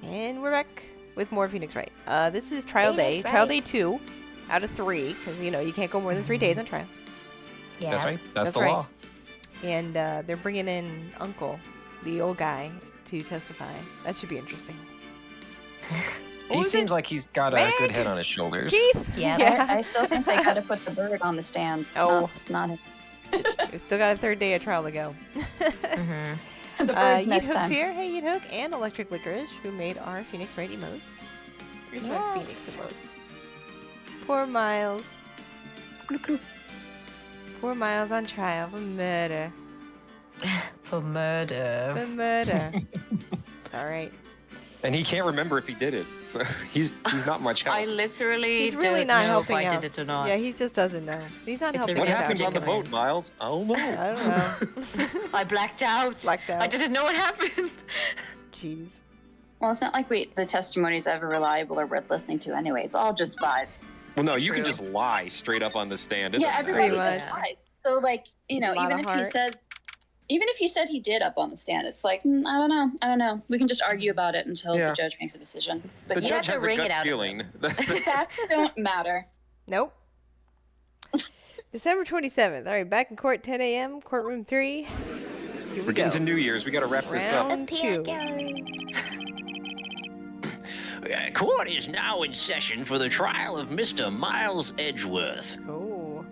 And we're back with more Phoenix Wright. This is trial Phoenix day. Wright. Trial day 2 out of 3, because, you can't go more than 3 days on trial. Yeah. That's right. That's the right. law. And they're bringing in Uncle, the old guy, to testify. That should be interesting. He seems like he's got a good head on his shoulders. Keith? Yeah, I still think they got to put the bird on the stand. Oh. Not him. We still got a 3rd day of trial to go. Mm-hmm. The bird's Yeet next Hook's time. here. Hey, Yeet Hook. And Electric Licorice, who made our Phoenix Wright emotes. Here's my Phoenix emotes. Poor Miles. Poor Miles on trial for murder. For murder. For murder. It's alright. And he can't remember if he did it, so he's not much help. I literally He's really don't not know helping if I us. did it or not. Yeah, he just doesn't know. He's not It's a helping What us really out. happened on the predicament. boat, Miles? I don't know. I don't know. I blacked out. Blacked out. I didn't know what happened. Jeez. Well, it's not like the testimony's ever reliable or worth listening to anyway. It's all just vibes. Well, no, you can True. just lie straight up on the stand. It Yeah, doesn't everybody Pretty just much. lies. So, like, A lot even of if he heart. said, he did up on the stand, it's like, I don't know. We can just argue about it until Yeah. the judge makes a decision. The But You judge have to has a wring it gut out of feeling. the facts don't matter. Nope. December 27th. All right, back in court, 10 a.m., courtroom 3. Here we We're go. getting to New Year's. We got to wrap this up. Round 2. Court is now in session for the trial of Mr. Miles Edgeworth. Oh.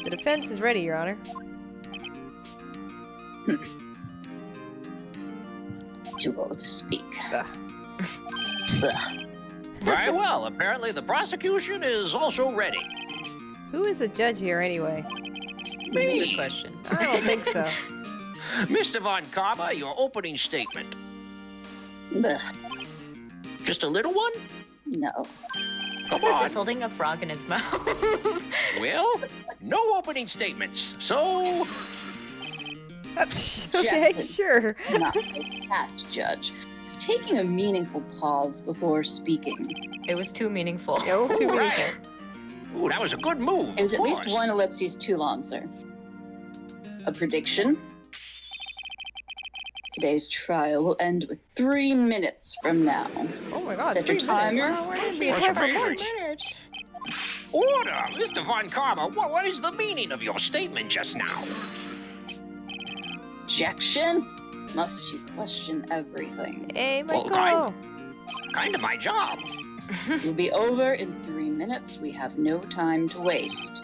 The defense is ready, Your Honor. Too old to speak. Ugh. Very well. Apparently, the prosecution is also ready. Who is the judge here, anyway? Good Me, question. I don't think so. Mr. Von Karma, your opening statement. Ugh, Just a little one? no. Come on. He's holding a frog in his mouth. Well, no opening statements. So, Okay, Jackson. sure. Not a past judge. It's taking a meaningful pause before speaking. It was too meaningful. Yeah, a little too All meaningful. right. Ooh, that was a good move. It was of at least course. one ellipsis too long, sir. A prediction. Today's trial will end with 3 minutes from now. Oh my god, Set 3 your minutes. timer. Oh, we're gonna be in What's time for your lunch. Order, Mr. Von Karma. What is the meaning of your statement just now? Objection? Must you question everything? Hey, Well, Michael. Kind of my job. You'll be over in 3 minutes. We have no time to waste.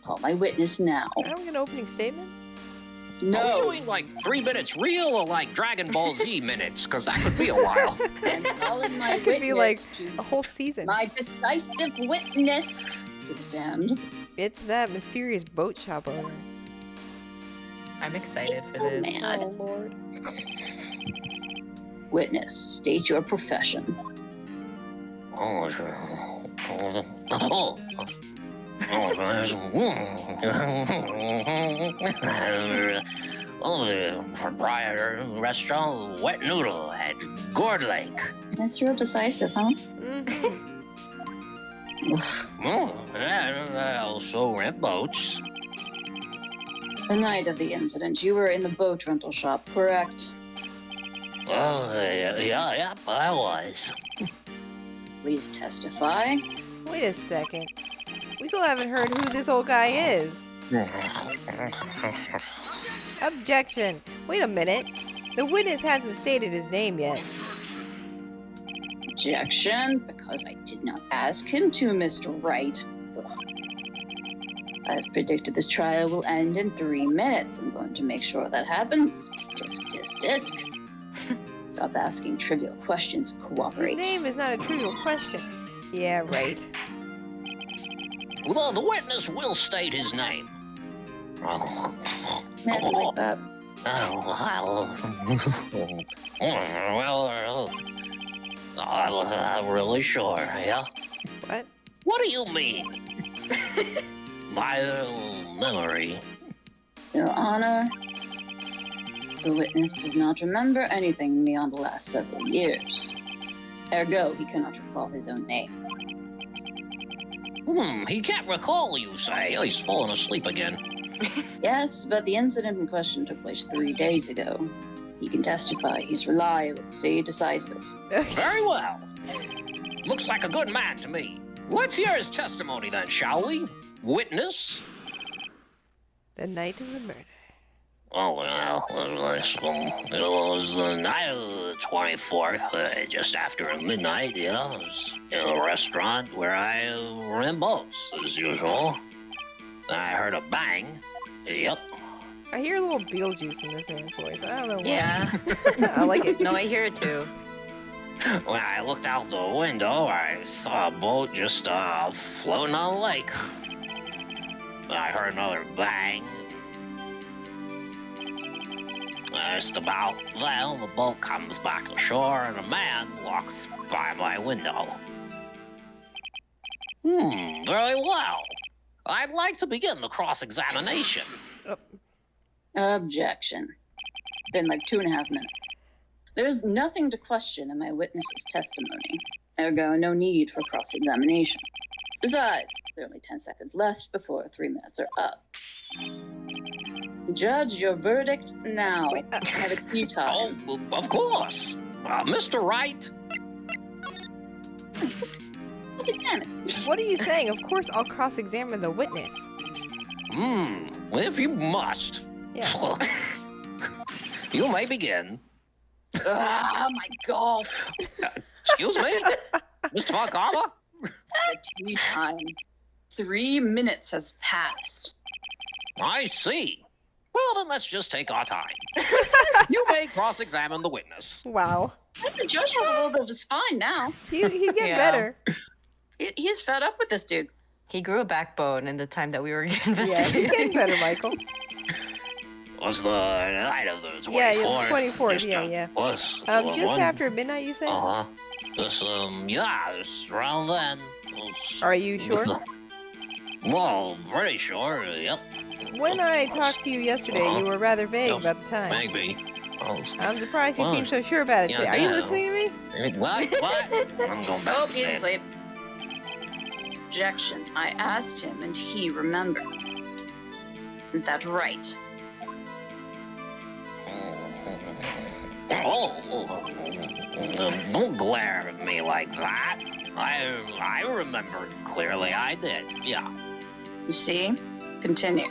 Call my witness now. I don't get an opening statement. Are we No. doing like 3 minutes real or like Dragon Ball Z minutes? Because that could be a while. And calling my That could be like witness a whole season. my decisive witness to the stand. It's that mysterious boat shop owner. I'm excited for Oh, this. man. Oh, Lord. Witness, state your profession. Oh, the proprietor restaurant Wet Noodle at Gourd Lake. That's real decisive, huh? Mhm. Oh, I also rent boats. The night of the incident, you were in the boat rental shop, correct? Oh, yeah, I was. Please testify. Wait a second. We still haven't heard who this old guy is. Objection. Wait a minute. The witness hasn't stated his name yet. Objection, because I did not ask him to, Mr. Wright. Ugh. I've predicted this trial will end in 3 minutes. I'm going to make sure that happens. Disc. Stop asking trivial questions and His cooperate. name is not a trivial question. Yeah, right. Well, the witness will state his name. Never like that. Well, I'm really sure, yeah? What? What do you mean? My memory. Your Honor, the witness does not remember anything beyond the last several years. Ergo, he cannot recall his own name. He can't recall, you say. Oh, he's fallen asleep again. Yes, but the incident in question took place 3 days ago. He can testify. He's reliable. See, decisive. Very well. Looks like a good man to me. Let's hear his testimony then, shall we? Witness? The night of the murder. Oh, well, it was the night of the 24th, just after midnight, yeah. I was in a restaurant where I ran boats, as usual. I heard a bang. Yep. I hear a little Beetlejuice in this man's voice. I don't know why. Yeah. I like it. No, I hear it too. When I looked out the window, I saw a boat just floating on the lake. I heard another bang. Just about then, the boat comes back ashore and a man walks by my window. Very well. I'd like to begin the cross-examination. Objection. Been like 2.5 minutes. There's nothing to question in my witness's testimony. Ergo, no need for cross-examination. Besides, there are only 10 seconds left before 3 minutes are up. Judge, your verdict now. Wait, Have a key time. Oh, of course. Mr. Wright. Let's examine. What are you saying? Of course I'll cross-examine the witness. If you must. Yeah. You may begin. Ah, my golf. Excuse me? Mr. Vakama? Key time. 3 minutes has passed. I see. Well, then let's just take our time. You may cross-examine the witness. Wow. I think the judge has a little bit of a spine now. He's getting Yeah. better. He's fed up with this dude. He grew a backbone in the time that we were Yeah, investigating. he's getting better, Michael. Was the night of the 24th? Yeah, the 24th, Just, yeah. Was Just one- after midnight, you said? Uh-huh. This, this around then. Are you sure? Well, pretty sure, yep. When I talked to you yesterday, you were rather vague Yep. about the time. Maybe. Oh, I'm surprised you Well, seem so sure about it yeah, today. Are you yeah. listening to me? what? I'm going back Oh, to he's bed. asleep. Objection. I asked him and he remembered. Isn't that right? Don't glare at me like that. I remembered clearly. I did. Yeah. You see? Continue.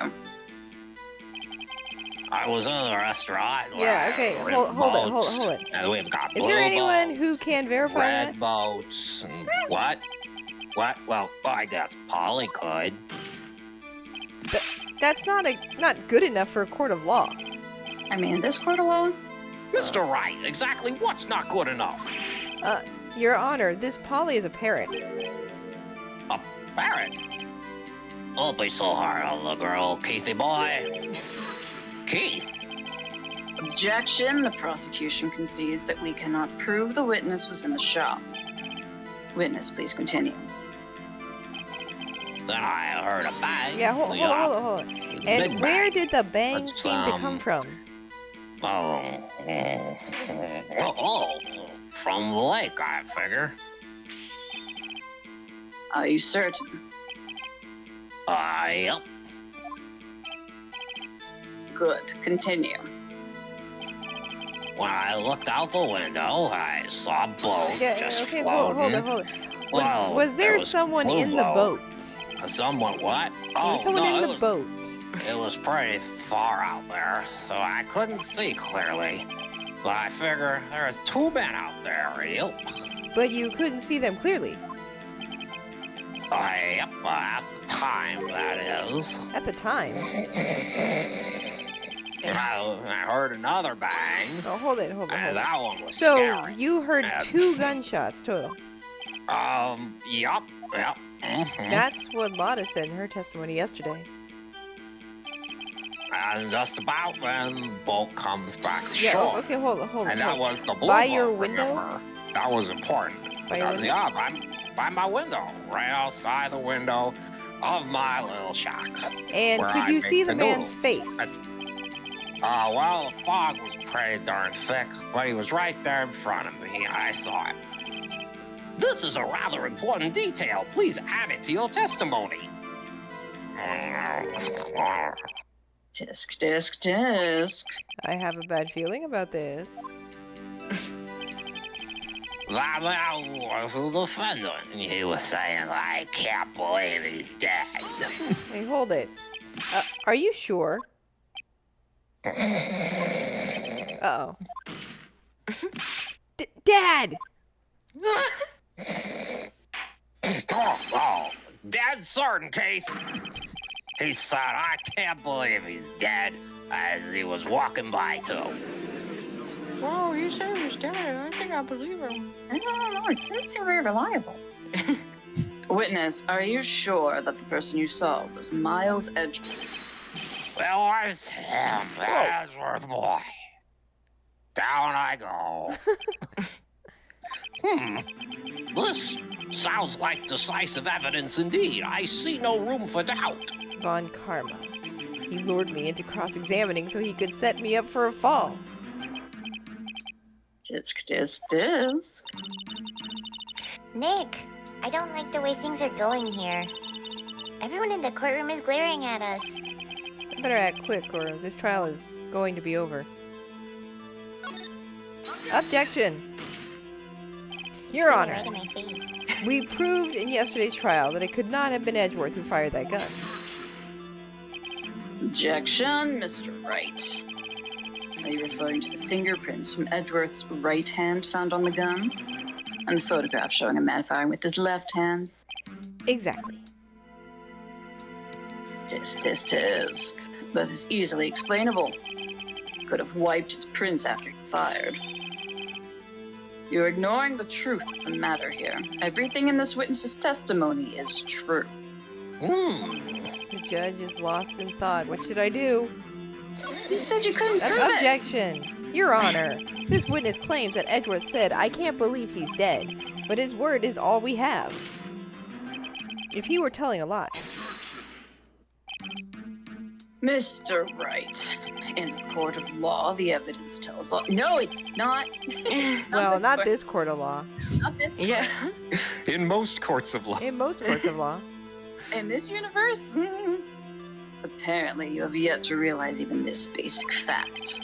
I was in a restaurant. where Yeah, I okay, ran hold it, boats, hold it. And we've got Is there blue anyone boats, who can verify red that? boats, and what? What? Well, I guess Polly could. That's not good enough for a court of law. I mean, this court of law? Mr. Wright, exactly what's not good enough? Your Honor, this Polly is a parrot. A parrot? Don't be so hard on the girl, Keithy boy. Keith? Objection. The prosecution concedes that we cannot prove the witness was in the shop. Witness, please continue. Then I heard a bang. Yeah, hold on. Big And where bang. did the bang Let's, seem to come from? From the lake, I figure. Are you certain? Yep. Good. Continue. When I looked out the window, I saw a boat Yeah, just okay, floating. hold on. Well, Was there was someone blue in the boat? Someone what? Was someone no, in it the was, boat? It was pretty far out there, so I couldn't see clearly. But I figure there was 2 men out there, yep. But you couldn't see them clearly. Yep, at the time, that is. At the time. And I heard another bang, Oh, hold it. and that one was So scary. you heard And- 2 gunshots total. Yep. Mhm. That's what Lotta said in her testimony yesterday. And just about then, the boat comes back Yeah, shore. okay, hold on. And that was the blue By boat, your window? remember? That was important. By your Because, window? yeah, by my window, right outside the window of my little shack. And where could I you make see the man's noodles. face? Well, the fog was pretty darn thick, but he was right there in front of me. I saw him. This is a rather important detail. Please add it to your testimony. Tisk, tisk, tisk. I have a bad feeling about this. That man was the defendant. He was saying, I can't believe he's dead. Hey, hold it. Are you sure? Uh-oh. Dad! Oh, dead certain, Keith. He said, I can't believe he's dead, as he was walking by, too. Whoa, you said he was dead. I think I believe him. I don't know. It seems you're very reliable. Witness, are you sure that the person you saw was Miles Edgeworth? Well, it's him, Edgeworth boy. Down I go. This sounds like decisive evidence indeed. I see no room for doubt. Von Karma. He lured me into cross-examining so he could set me up for a fall. Tisk, tisk, tisk. Nick, I don't like the way things are going here. Everyone in the courtroom is glaring at us. I better act quick or this trial is going to be over. Objection! Your It's Honor, right in my face. we proved in yesterday's trial that it could not have been Edgeworth who fired that gun. Objection, Mr. Wright. Are you referring to the fingerprints from Edgeworth's right hand found on the gun? And the photograph showing a man firing with his left hand? Exactly. Tisk. That is easily explainable. Could have wiped his prints after he fired. You're ignoring the truth of the matter here. Everything in this witness's testimony is true. The judge is lost in thought. What should I do? You said you couldn't prove it. Objection! Your Honor, this witness claims that Edgeworth said, I can't believe he's dead, but his word is all we have. If he were telling a lie. Mr. Wright, in the court of law, the evidence tells all. No, it's not. Well, not this court of law. Not this. Yeah. In most courts of law. In most courts of law. In this universe? Apparently, you have yet to realize even this basic fact.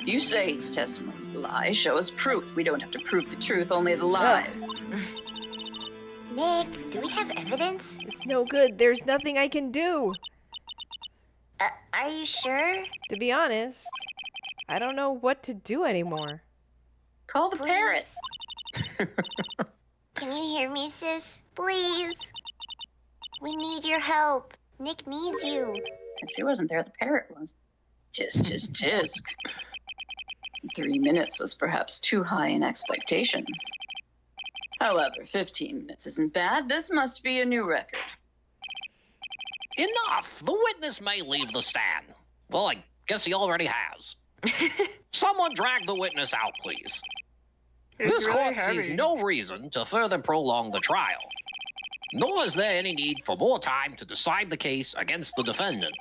You say his testimony's a lie. Show us proof. We don't have to prove the truth, only the lies. Nick, do we have evidence? It's no good. There's nothing I can do. Are you sure? To be honest, I don't know what to do anymore. Call the Please. parrot. Can you hear me, sis? Please. We need your help. Nick needs you. If she wasn't there, the parrot was. Tisk. 3 minutes was perhaps too high in expectation. However, 15 minutes isn't bad. This must be a new record. Enough! The witness may leave the stand. Well, I guess he already has. Someone drag the witness out, please. This court sees no reason to further prolong the trial. Nor is there any need for more time to decide the case against the defendant.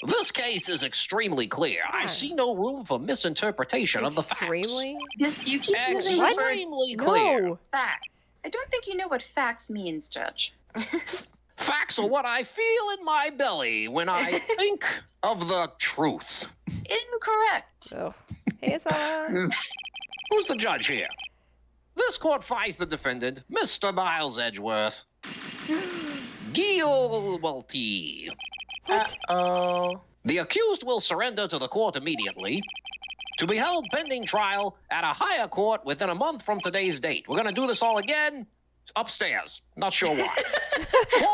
This case is extremely clear. I see no room for misinterpretation of the facts. Extremely? Yes, you keep using the word Extremely clear. No. fact. I don't think you know what facts means, Judge. Facts are what I feel in my belly when I think of the truth. Incorrect. Oh. Hey, Asala. Who's the judge here? This court finds the defendant, Mr. Miles Edgeworth. Guilty. Oh. The accused will surrender to the court immediately, to be held pending trial at a higher court within a month from today's date. We're going to do this all again upstairs. Not sure why.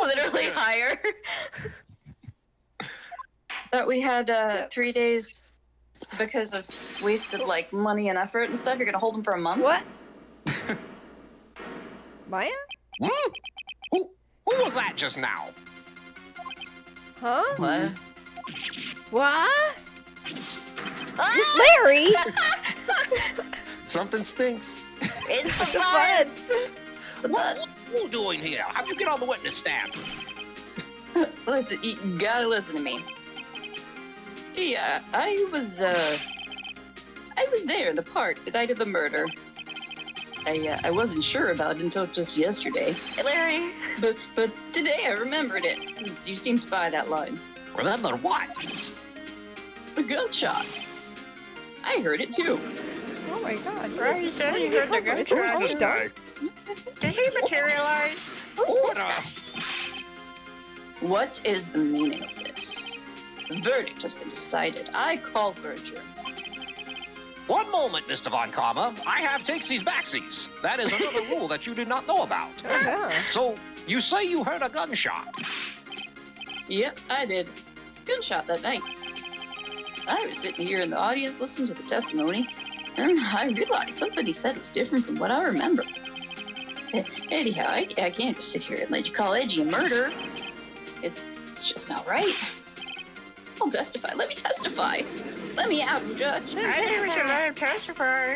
Literally higher. Thought we had 3 days because of wasted like money and effort and stuff. You're gonna hold them for a month. What? Maya? Who was that just now? Huh? What? What? Larry! Something stinks. It's the The buds. buds! What's you doing here? How'd you get on the witness stand? Listen, you gotta listen to me. Yeah, I was there in the park the night of the murder. I wasn't sure about it until just yesterday. Larry. But today I remembered it. Since you seemed to buy that line. Remember what? The gunshot. I heard it too. Oh my god. Right, you said you heard the Is gunshot. it done? Did he materialize? What is the meaning of this? The verdict has been decided. I call for adjournment. One moment, Mr. Von Karma. I have takesies backsies. That is another rule that you did not know about. Yeah. So, you say you heard a gunshot. Yep, I did. Gunshot that night. I was sitting here in the audience listening to the testimony, and I realized something he said was different from what I remember. Anyhow, I can't just sit here and let you call Edgy a murderer. It's just not right. I'll testify. Let me testify. Let me out, Judge. I think we should let him testify.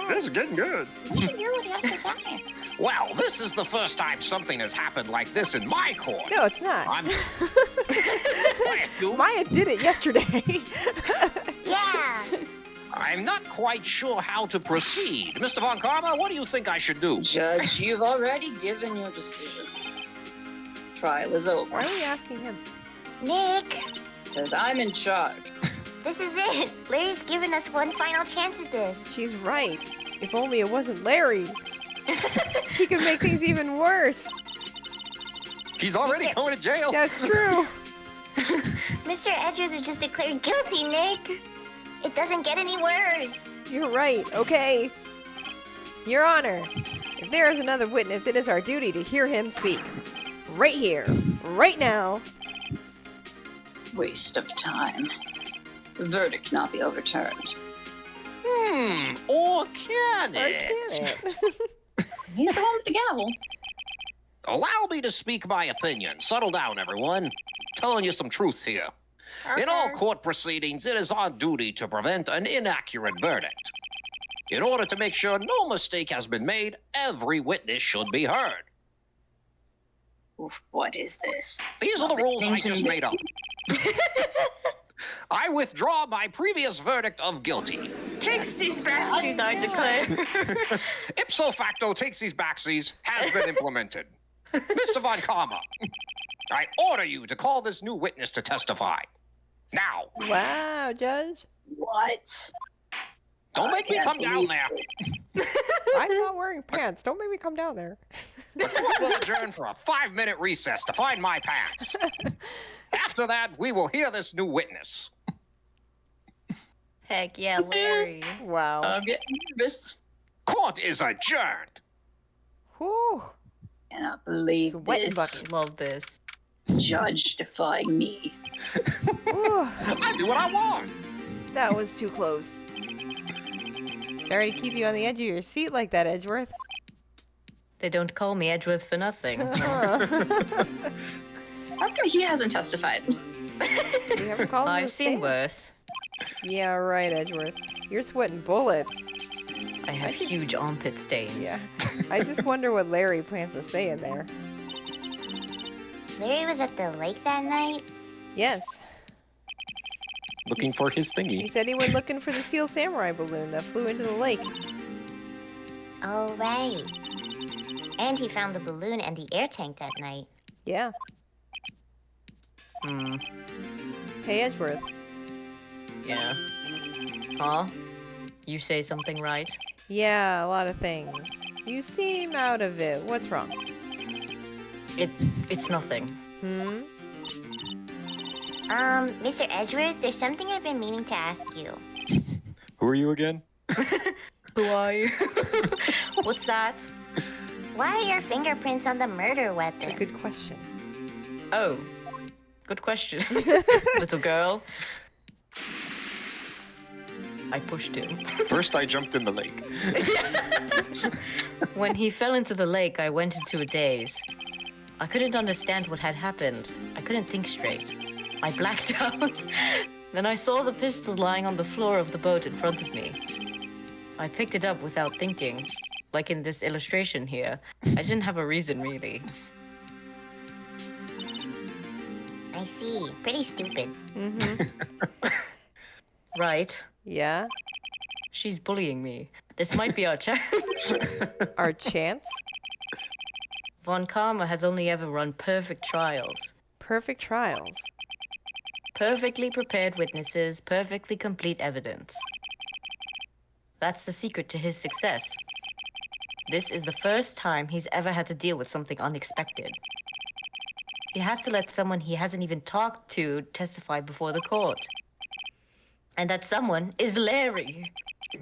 This is getting good. We should hear what he has to say. Well, this is the first time something has happened like this in my court. No, it's not. I'm... Quiet, you. Maya did it yesterday. Yeah. I'm not quite sure how to proceed. Mr. Von Karma, what do you think I should do? Judge, you've already given your decision. Trial is over. Why are we asking him? Nick, Because I'm in charge. this is it. Larry's given us one final chance at this. She's right. If only it wasn't Larry. He could make things even worse. He's already going to jail. That's true. Mr. Edgeworth is just declared guilty, Nick. It doesn't get any worse. You're right. Okay. Your Honor, if there is another witness, it is our duty to hear him speak. Right here. Right now. Waste of time. Verdict not be overturned. Or can Or it? can it? He's the one with the gavel. Allow me to speak my opinion. Settle down, everyone. Telling you some truths here. In all court proceedings, it is our duty to prevent an inaccurate verdict. In order to make sure no mistake has been made, every witness should be heard. Oof, what is this? These are the rules I Nothing to just me. made up. I withdraw my previous verdict of guilty. Takes these backsies, I declare. Ipso facto takesies backsies has been implemented. Mr. Von Karma, I order you to call this new witness to testify. Now, Wow, Judge. What? don't make me can't come down believe there. I'm not wearing pants. Don't make me come down there. The court will adjourn for a 5-minute recess to find my pants. After that, we will hear this new witness. Heck yeah, Larry. Wow. I'm getting nervous. Court is adjourned. Whew. Cannot believe Sweating this. buckets. Love this. Judge defying me. Whew. I do what I want. That was too close. Sorry to keep you on the edge of your seat like that, Edgeworth. They don't call me Edgeworth for nothing. How come he hasn't testified? You haven't called him to I've the seen stand? worse. Yeah, right, Edgeworth. You're sweating bullets. I have huge armpit stains. Yeah. I just wonder what Larry plans to say in there. Larry was at the lake that night. Yes. Looking for his He thingy. said he went looking for the Steel Samurai balloon that flew into the lake. Oh, right. And he found the balloon and the air tank that night. Yeah. Hmm. Hey, Edgeworth. Yeah. Huh? You say something right? Yeah, a lot of things. You seem out of it. What's wrong? It's nothing. Hmm? Mr. Edgeworth, there's something I've been meaning to ask you. Who are you again? Who are you? What's that? Why are your fingerprints on the murder It's a weapon? good question. Oh, good question, little girl. I pushed him. First, I jumped in the lake. When he fell into the lake, I went into a daze. I couldn't understand what had happened. I couldn't think straight. I blacked out. Then I saw the pistol lying on the floor of the boat in front of me. I picked it up without thinking. Like in this illustration here. I didn't have a reason, really. I see. Pretty stupid. Mm-hmm. Right. Yeah? She's bullying me. This might be our chance. Our chance? Von Karma has only ever run perfect trials. Perfect trials. Perfectly prepared witnesses, perfectly complete evidence. That's the secret to his success. This is the first time he's ever had to deal with something unexpected. He has to let someone he hasn't even talked to testify before the court. And that someone is Larry.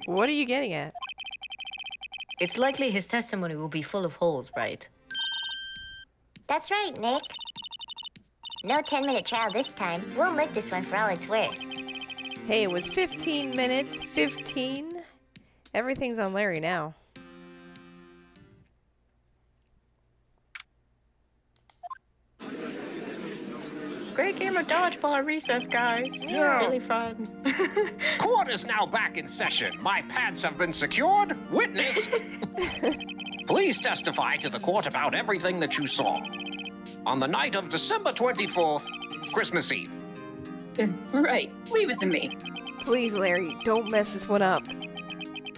What are you getting at? It's likely his testimony will be full of holes, right? That's right, Nick. No 10-minute trial this time. We'll milk this one for all it's worth. Hey, it was 15 minutes. 15? Everything's on Larry now. Great game of dodgeball at recess, guys. Yeah. Really fun. Court is now back in session. My pants have been secured. Witness. Please testify to the court about everything that you saw. On the night of December 24th, Christmas Eve. Right. Leave it to me. Please, Larry, don't mess this one up.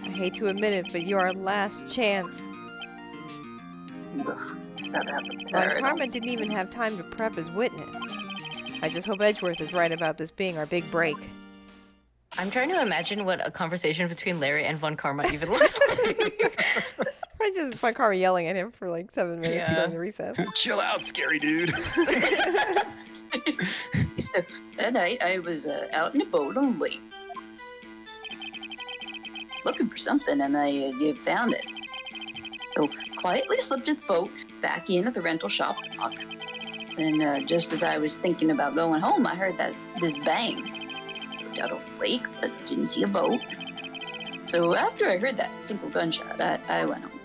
I hate to admit it, but you're our last chance. Ugh, that happened. Von Karma didn't even have time to prep his witness. I just hope Edgeworth is right about this being our big break. I'm trying to imagine what a conversation between Larry and Von Karma even looks like. I just Von Karma yelling at him for like 7 minutes Yeah. during the recess. Chill out, scary dude. So that night, I was out in a boat on a lake, looking for something, and I found it. So quietly slipped the boat back in at the rental shop dock. And just as I was thinking about going home, I heard this bang. Looked out over the lake, but didn't see a boat. So after I heard that simple gunshot, I went home.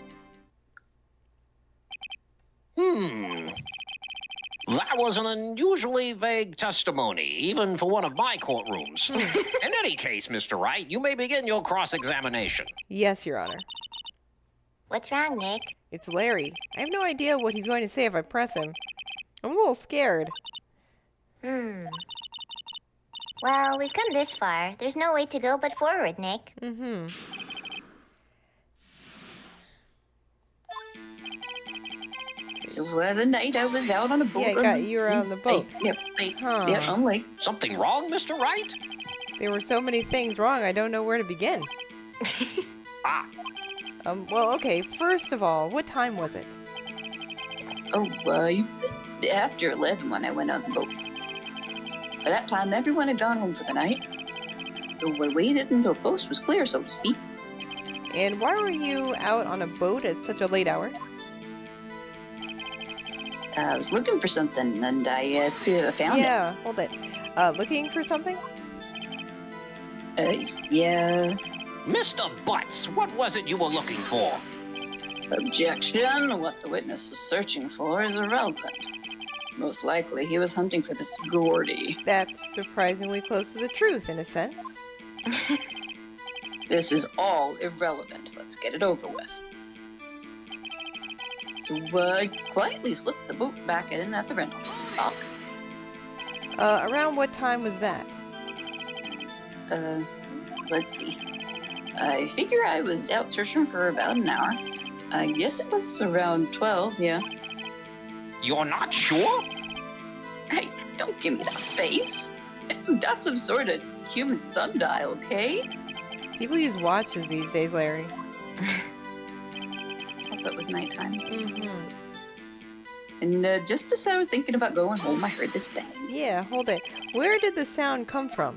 That was an unusually vague testimony, even for one of my courtrooms. In any case, Mr. Wright, you may begin your cross-examination. Yes, Your Honor. What's wrong, Nick? It's Larry. I have no idea what he's going to say if I press him. I'm a little scared. Well, we've come this far. There's no way to go but forward, Nick. Mm-hmm. So the night I was out on a boat. Yeah, you were on the boat. Yep, Huh. yep, on lake. Something wrong, Mr. Wright? There were so many things wrong, I don't know where to begin. Ah, Well, okay, first of all, what time was it? Oh, it was after 11 when I went on the boat. By that time, everyone had gone home for the night. So I waited until the coast was clear, so to speak. And why were you out on a boat at such a late hour? I was looking for something, and I found Yeah, hold it. Looking for something? it. Yeah. Mr. Butts, what was it you were looking for? Objection. What the witness was searching for is irrelevant. Most likely, he was hunting for this Gordy. That's surprisingly close to the truth, in a sense. This is all irrelevant. Let's get it over with. So I quietly slipped the boat back in at the rental dock. Around what time was that? Let's see. I figure I was out searching for about an hour. I guess it was around 12, yeah. You're not sure? Hey, don't give me that face. I'm not some sort of human sundial, okay? People use watches these days, Larry. Also, it was nighttime. Mm-hmm. And just as I was thinking about going home, I heard this bang. Yeah, hold it. Where did the sound come from?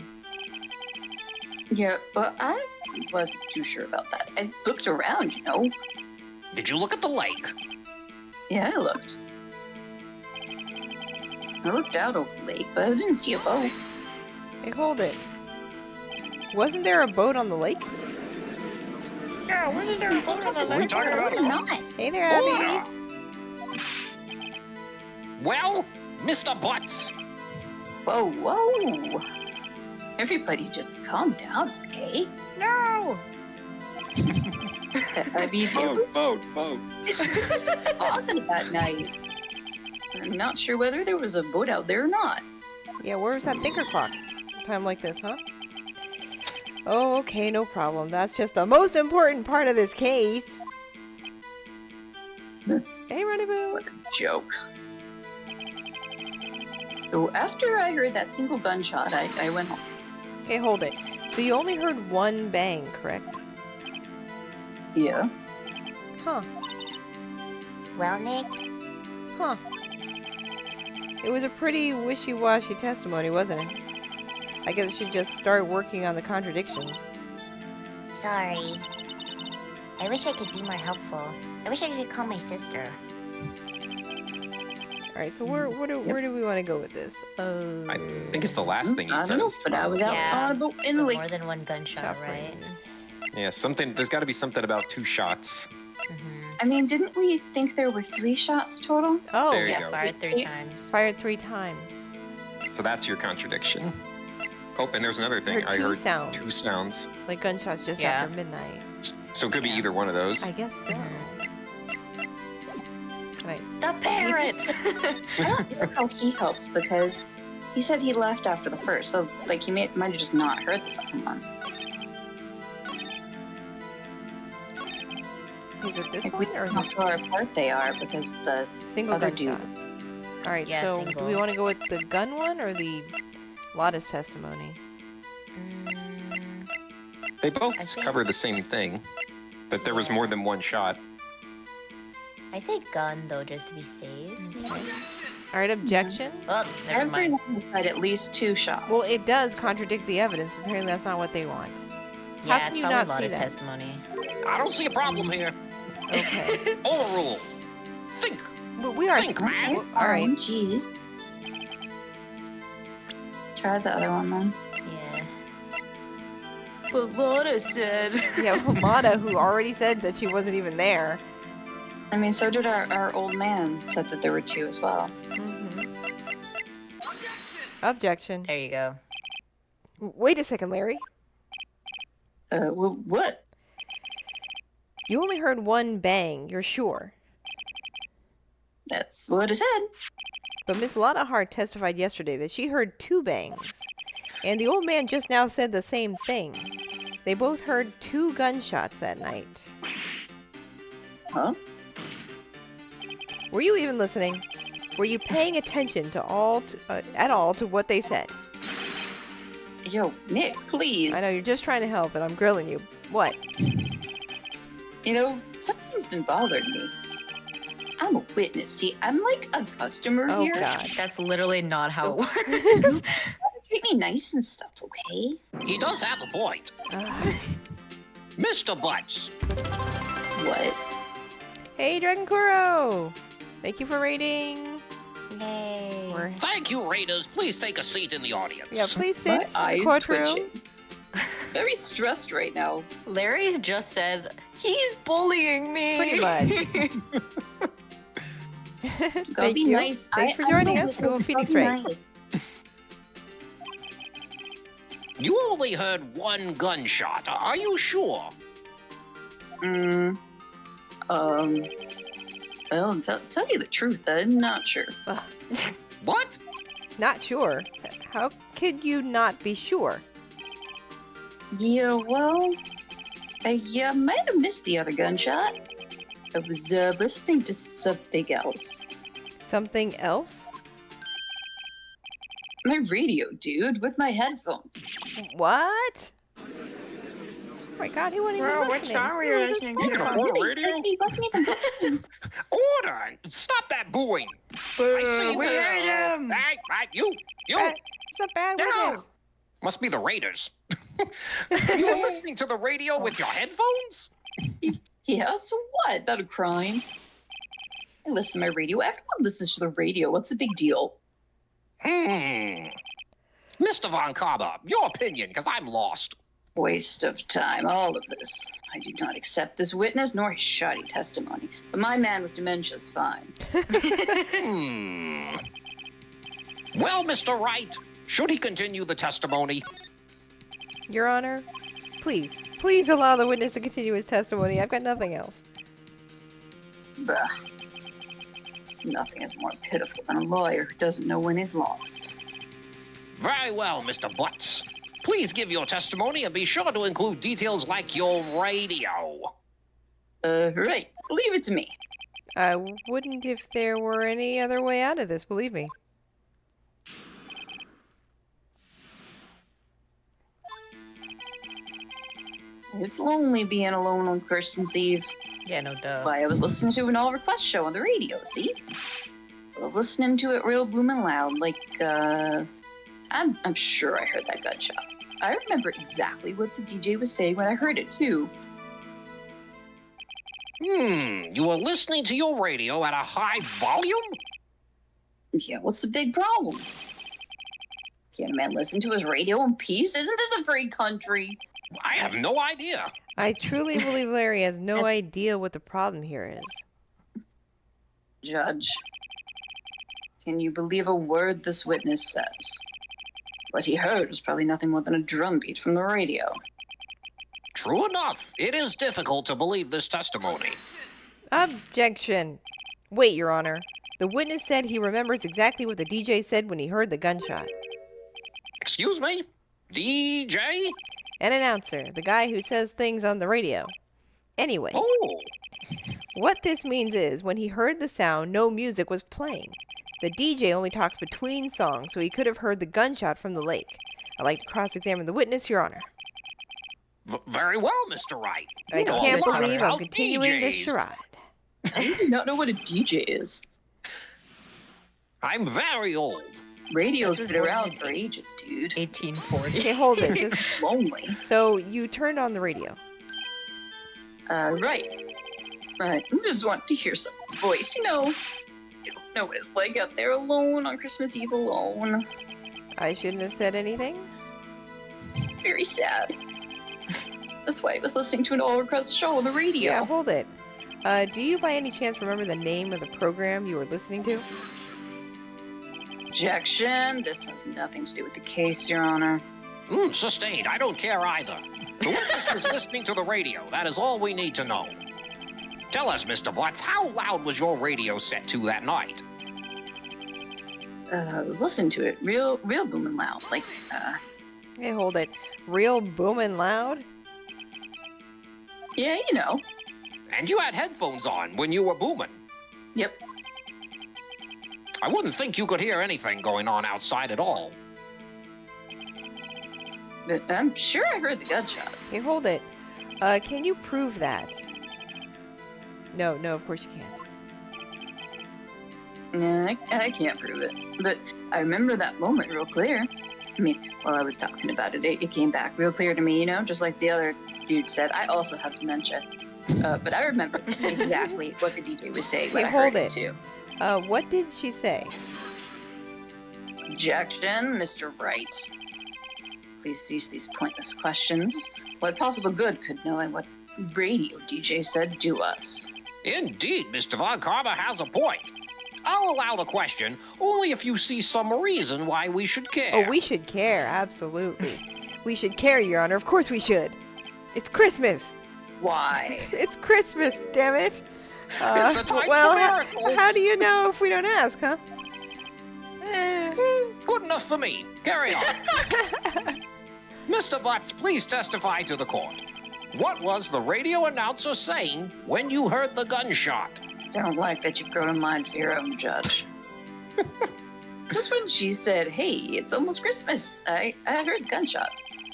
Yeah, but I wasn't too sure about that. I looked around, you know. Did you look at the lake? Yeah, I looked. I looked out over the lake, but I didn't see a boat. Hey, hold it. Wasn't there a boat on the lake? Yeah, wasn't there a boat on the What are you talking about? Not. Hey there, Abby. Order! Well, Mr. Butts, Whoa, whoa. Everybody just calm down, okay? No! I mean, it was Boat. on that night. I'm not sure whether there was a boat out there or not. Yeah, where was that thinker clock? Time like this, huh? Oh, okay, no problem. That's just the most important part of this case. Hey, Runny Boo. What a joke. So after I heard that single gunshot, I went home. Okay, hold it. So you only heard one bang, correct? Yeah. Huh. Well, Nick, Huh. It was a pretty wishy-washy testimony, wasn't it? I guess I should just start working on the contradictions. sorry. I wish I could be more helpful. I wish I could call my sister. Alright, so where do we want to go with this? I think it's the last thing he I says. don't know, but I was out Yeah. on the The inlet. more than one gunshot, Shot right? brain. Yeah, something. There's got to be something about 2 shots. I mean, didn't we think there were 3 shots total? Oh, There you Yeah, go. fired 3 times. fired 3 times. So that's your contradiction. Oh, and there's another thing. Heard I two heard sounds. 2 sounds. Like gunshots just Yeah. after midnight. So it could be either one of those. I guess so. Right. The parrot! I don't know how he helps because he said he left after the first, so like he might have just not heard the second one. Is it this Like, one we or don't is know it how far apart they are because the single other gunshot? Alright, Yeah, so do single. we want to go with the gun one or the Lotta's testimony? Mm, They both I think- cover the same thing. That there was more than one shot. I say gun, though, just to be safe. Alright, objection? Oh, never mind. everyone has had at least 2 shots. Well, it does contradict the evidence, but apparently that's not what they want. Yeah, How can it's you probably not see Lotta's that? testimony. I don't see a problem here. Okay. Overrule. Think. Well, we are... Think, man. Alright. Jeez. Try the other one then. Yeah. But Lotta said... Yeah, well, Lotta, who already said that she wasn't even there. I mean, so did our old man said that there were 2 as well. Objection. There you go. Wait a second, Larry. Well, what? You only heard one bang, you're sure. That's what I said. But Miss Lotta Hart testified yesterday that she heard 2 bangs. And the old man just now said the same thing. They both heard 2 gunshots that night. Huh? Were you even listening? Were you paying attention to at all to what they said? Yo, Nick, please. I know you're just trying to help, and I'm grilling you. What? You know, something's been bothering me. I'm a witness. See, I'm like a customer Oh here. God. That's literally not how it works. Treat me nice and stuff, okay? He does have a point. Mr. Butts. What? Hey, Dragon Kuro! Thank you for rating. Yay. We're... Thank you, Raiders. Please take a seat in the audience. Yeah, please My sit in eyes the courtroom. twitching. Very stressed right now. Larry just said, he's bullying me. Pretty much. Go Thank be you. nice. Thanks for I'm joining a us for witness. Phoenix Go be Wright. nice. You only heard one gunshot. Are you sure? Well, tell you the truth, I'm not sure. What? Not sure. How could you not be sure? Yeah, well, I might have missed the other gunshot. I was listening to something else. Something else? My radio, dude, with my headphones. What? Oh my God, he wasn't even listening. what song were you He wasn't listening to? even You can listening. afford a radio? He wasn't even listening. Order! Stop that booing! I see we the- hate him. Hey, you! It's a bad No. witness. Must be the Raiders. You were listening to the radio with your headphones? Yeah, so what? About a crime? I listen to my radio. Everyone listens to the radio. What's the big deal? Mr. Von Kaba, your opinion, because I'm lost. Waste of time, all of this. I do not accept this witness nor his shoddy testimony. But my man with dementia's fine. Well, Mr. Wright, should he continue the testimony? Your Honor, please allow the witness to continue his testimony. I've got nothing else. Bah. Nothing is more pitiful than a lawyer who doesn't know when he's lost. Very well, Mr. Butts. Please give your testimony and be sure to include details like your radio. Right. Leave it to me. I wouldn't if there were any other way out of this, believe me. It's lonely being alone on Christmas Eve. Yeah, no duh. Why, I was listening to an all-request show on the radio, see? I was listening to it real booming loud, like, I'm sure I heard that gunshot. I remember exactly what the DJ was saying when I heard it, too. You were listening to your radio at a high volume? Yeah, what's the big problem? Can't a man listen to his radio in peace? Isn't this a free country? I have no idea. I truly believe Larry has no idea what the problem here is. Judge, can you believe a word this witness says? What he heard was probably nothing more than a drumbeat from the radio. True enough, it is difficult to believe this testimony. Objection. Wait, Your Honor. The witness said he remembers exactly what the DJ said when he heard the gunshot. Excuse me? DJ? An announcer, the guy who says things on the radio. Anyway, Oh, what this means is when he heard the sound, no music was playing. The DJ only talks between songs, so he could have heard the gunshot from the lake. I'd like to cross-examine the witness, Your Honor. very well, Mr. Wright. I You know can't a lot believe I'm about continuing this DJs. charade. I do not know what a DJ is. I'm very old. Radio's That was been one around of for ages, dude. 1840. Okay, hold it. Just Lonely. so you turned on the radio. Right. I just want to hear someone's voice, you know. You don't know what it's like out there alone on Christmas Eve alone. I shouldn't have said anything. Very sad. That's why I was listening to an all-request show on the radio. Yeah, hold it. Do you by any chance remember the name of the program you were listening to? Objection. This has nothing to do with the case, Your Honor. Sustained. I don't care either. The witness was listening to the radio. That is all we need to know. Tell us, Mr. Butts, how loud was your radio set to that night? I was listening to it real booming loud. Like, Hey, hold it. Real booming loud? yeah, you know. And you had headphones on when you were booming. Yep. I wouldn't think you could hear anything going on outside at all. But I'm sure I heard the gunshot. Hey, hold it. Can you prove that? No, of course you can't. Nah, I can't prove it. But I remember that moment real clear. I mean, while I was talking about it, it came back real clear to me, you know, just like the other dude said. I also have dementia. But I remember exactly what the DJ was saying when Okay, I heard hold it, it. too. What did she say? Objection, Mr. Wright. Please cease these pointless questions. What possible good could knowing what radio DJ said do us? Indeed, Mr. Von Karma has a point. I'll allow the question only if you see some reason why we should care. Oh, we should care, absolutely. We should care, Your Honor. Of course we should. It's Christmas. Why? It's Christmas, damn it. It's a time well, for miracles. how do you know if we don't ask, huh? Good enough for me. Carry on. Mr. Butts, please testify to the court. What was the radio announcer saying when you heard the gunshot? Don't like that you've grown a mind for your own, Judge. Just when she said, hey, it's almost Christmas, I heard the gunshot.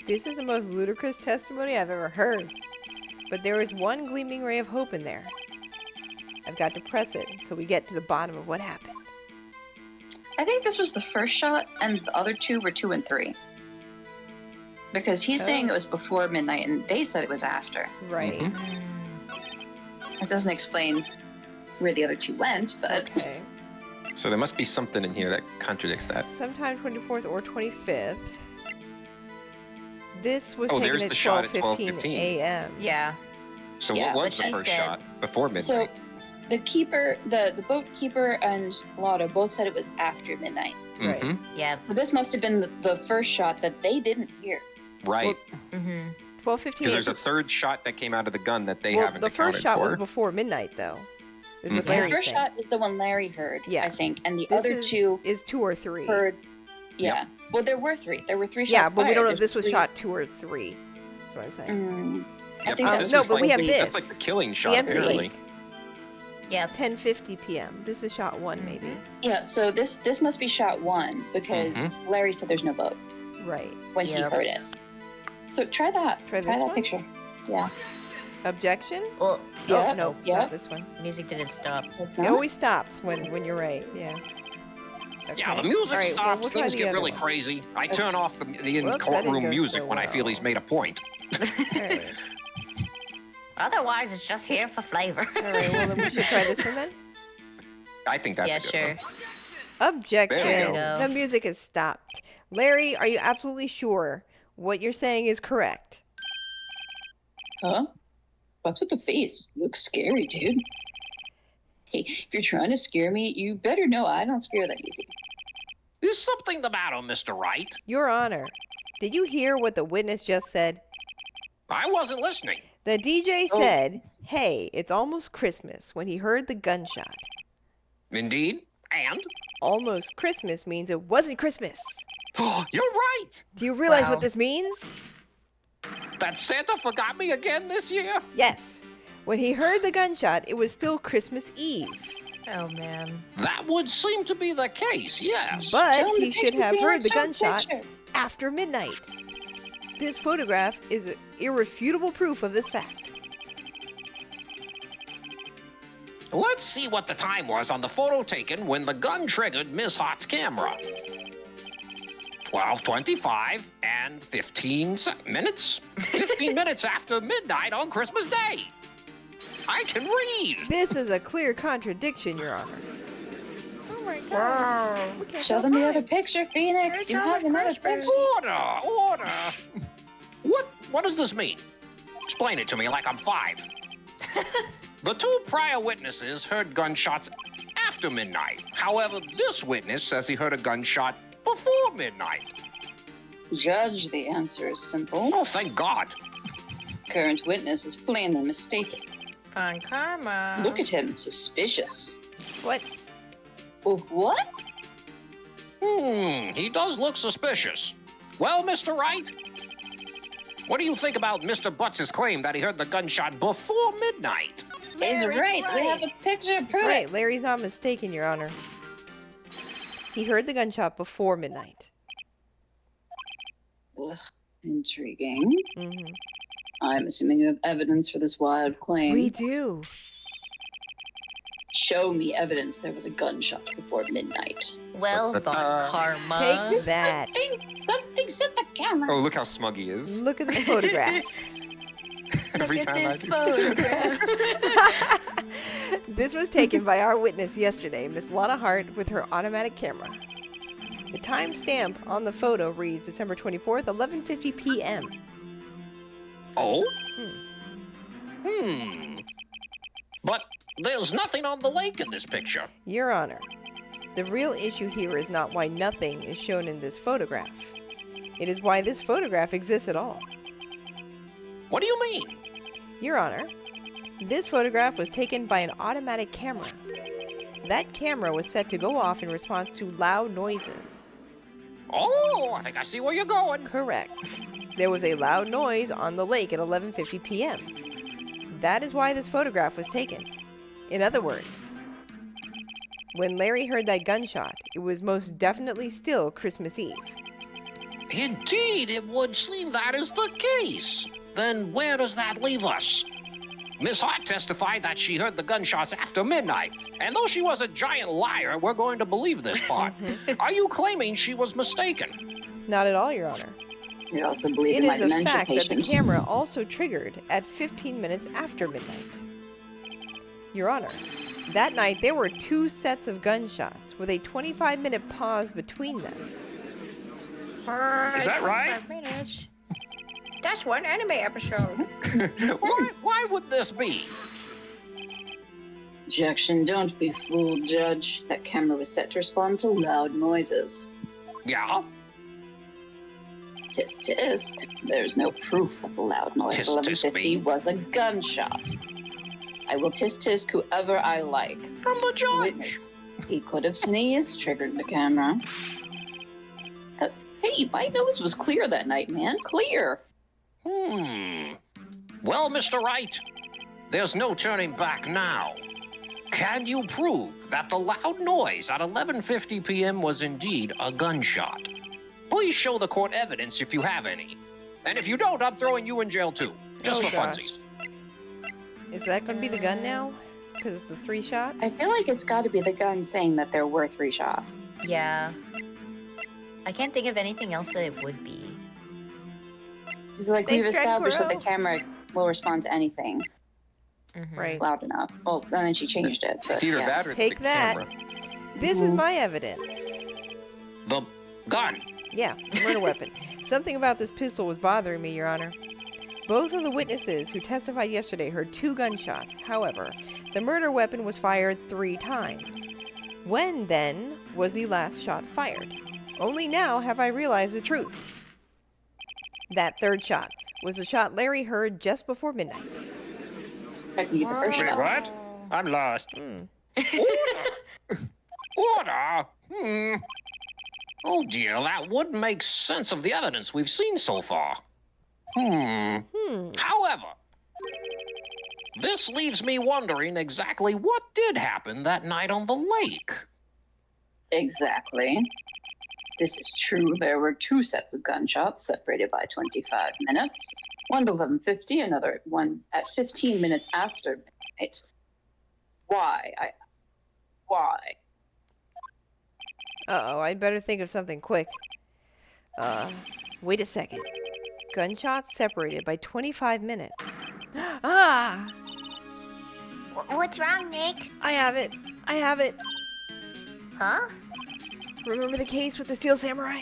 This is the most ludicrous testimony I've ever heard. But there is one gleaming ray of hope in there. I've got to press it until we get to the bottom of what happened. I think this was the first shot, and the other two were 2 and 3. Because he's saying it was before midnight, and they said it was after. Right. It doesn't explain where the other two went, but Okay. So there must be something in here that contradicts that. Sometime 24th or 25th. This was Oh, taken there's at the shot at 12:15 12:15. a.m. Yeah. So Yeah, what but was the she first said- shot before midnight? so the keeper, the boat keeper and Lotto both said it was after midnight. Right. Mhm. Yeah. So this must have been the first shot that they didn't hear. Right. Mm-hmm. 12:15. Because there's a third shot that came out of the gun that they well, haven't the first accounted shot for. was before midnight, though. Is what Mhm. The Larry first said. shot is the one Larry heard, Yeah. I think, and the This other two is 2 or 3. heard. Yeah. Well, there were 3. There were 3 shots. Yeah, but we don't know fired. if this was There's shot 2 or 3. That's what I'm saying. I Yep, think that this was no, is but we like have the- this. That's like the killing shot, The empty apparently. lake. Yeah. 10:50 p.m. This is shot 1, maybe. Yeah. So this must be shot 1 because Larry said there's no boat Right. when he Yep. heard it. So try that. Try this one? picture. Yeah. Objection? Well, Yeah. Oh, no, it's Yeah. not this one. music didn't stop. That's It not. always stops when you're right. Yeah. Yeah, the Okay. music All right, well, stops, we'll try things the get other really one. crazy. I turn off the Whoops, that didn't courtroom go music so when I feel he's well. made a point. All right. Otherwise, it's just here for flavor. All right, well, then we should try this one then. I think that's Yeah, a good sure. one. Objection. There we go. The music is stopped. Larry, are you absolutely sure what you're saying is correct? Huh? What's with the face? You look scary, dude. Hey, if you're trying to scare me, you better know I don't scare that easy. Is something the matter, Mr. Wright? Your Honor, did you hear what the witness just said? I wasn't listening. The DJ Oh. said, "Hey, it's almost Christmas," when he heard the gunshot. Indeed. And? Almost Christmas means it wasn't Christmas. You're right. Do you realize Wow. what this means? That Santa forgot me again this year? Yes. When he heard the gunshot, it was still Christmas Eve. Oh, man. That would seem to be the case, yes. But Show 'em he the should picture, have Felix, heard the show 'em gunshot picture. after midnight. This photograph is irrefutable proof of this fact. Let's see what the time was on the photo taken when the gun triggered Miss Hart's camera. 12:25 and 15 minutes. 15 minutes after midnight on Christmas Day. I can read. This is a clear contradiction, Your Honor. Oh my God. We can't Show tell them the time. other picture, Phoenix. You have another picture. Order. What does this mean? Explain it to me like I'm 5. The 2 prior witnesses heard gunshots after midnight. However, this witness says he heard a gunshot before midnight. Judge, the answer is simple. Oh, thank God. Current witness is plainly mistaken. Fun karma. Look at him, suspicious. What? Oh, what? He does look suspicious. Well, Mr. Wright, what do you think about Mr. Butts' claim that he heard the gunshot before midnight? He's right. We have a picture to prove it. Right, Larry's not mistaken, Your Honor. He heard the gunshot before midnight. Ugh, intriguing. Hmm. I'm assuming you have evidence for this wild claim. We do. Show me evidence there was a gunshot before midnight. Well, Von Karma. Take that. Something set the camera. Oh, look how smug he is. Look at the photograph. Every Look at time I this do. photograph. This was taken by our witness yesterday, Miss Lotta Hart, with her automatic camera. The timestamp on the photo reads December 24th, 11:50 p.m. Oh? But there's nothing on the lake in this picture. Your Honor, the real issue here is not why nothing is shown in this photograph. It is why this photograph exists at all. What do you mean? Your Honor, this photograph was taken by an automatic camera. That camera was set to go off in response to loud noises. Oh, I think I see where you're going. Correct. There was a loud noise on the lake at 11:50 p.m. That is why this photograph was taken. In other words, when Larry heard that gunshot, it was most definitely still Christmas Eve. Indeed, it would seem that is the case. Then where does that leave us? Miss Hart testified that she heard the gunshots after midnight, and though she was a giant liar, we're going to believe this part. Are you claiming she was mistaken? Not at all, Your Honor. You also believe It in my is a dementia fact that the patient. camera also triggered at 15 minutes after midnight. Your Honor, that night there were 2 sets of gunshots with a 25-minute pause between them. Is that right? 5 minutes. That's one anime episode. Why would this be? Objection, don't be fooled, Judge. That camera was set to respond to loud noises. Yeah? Tisk tisk. There's no proof of the loud noise. Tisk tisk 11:50 me. was a gunshot. I will tisk tisk whoever I like. From the Witness. judge. He could have sneezed, triggered the camera. Hey, my nose was clear that night, man. Clear. Well, Mr. Wright, there's no turning back now. Can you prove that the loud noise at 11:50 p.m. was indeed a gunshot? Please show the court evidence if you have any. And if you don't, I'm throwing you in jail too. Just Oh, for gosh. funsies. Is that going to be the gun now? Because the 3 shots? I feel like it's got to be the gun saying that there were 3 shots. Yeah. I can't think of anything else that it would be. Just like Thanks, we've Dread established that the Crow. camera will respond to anything Mhm. Right. loud enough. Well, and then she changed it. But It's either yeah. that or Take the that. camera. This is my evidence. The gun. Yeah, the murder weapon. Something about this pistol was bothering me, Your Honor. Both of the witnesses who testified yesterday heard 2 gunshots. However, the murder weapon was fired 3 times. When, then, was the last shot fired? Only now have I realized the truth. That 3rd shot was the shot Larry heard just before midnight. I can get the first Wait, shot. what? I'm lost. Order? Oh dear, that would make sense of the evidence we've seen so far. However, this leaves me wondering exactly what did happen that night on the lake. Exactly. This is true. There were 2 sets of gunshots separated by 25 minutes. One at 11:50, another one at 15 minutes after midnight. Why? Why? Uh-oh, I'd better think of something quick. Wait a second. Gunshots separated by 25 minutes. Ah! What's wrong, Nick? I have it. I have it. Huh? Remember the case with the Steel Samurai?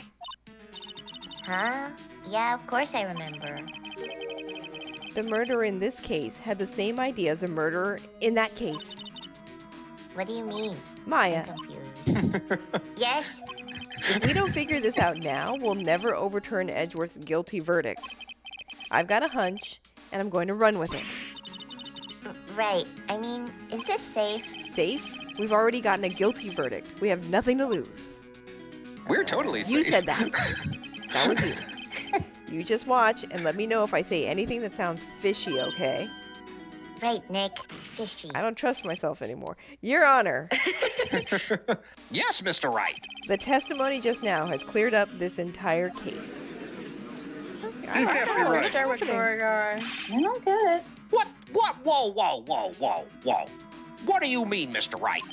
Huh? Yeah, of course I remember. The murderer in this case had the same idea as the murderer in that case. What do you mean? Maya, I'm confused. Yes? if we don't figure this out now, we'll never overturn Edgeworth's guilty verdict. I've got a hunch, and I'm going to run with it. Right. I mean, is this safe? Safe? We've already gotten a guilty verdict. We have nothing to lose. We're totally safe. You said that. That was you. You just watch and let me know if I say anything that sounds fishy, okay? Right, Nick. Fishy. I don't trust myself anymore. Your Honor, Yes, Mr. Wright. the testimony just now has cleared up this entire case. You can't be right. I don't get it. What? Whoa. What do you mean, Mr. Wright?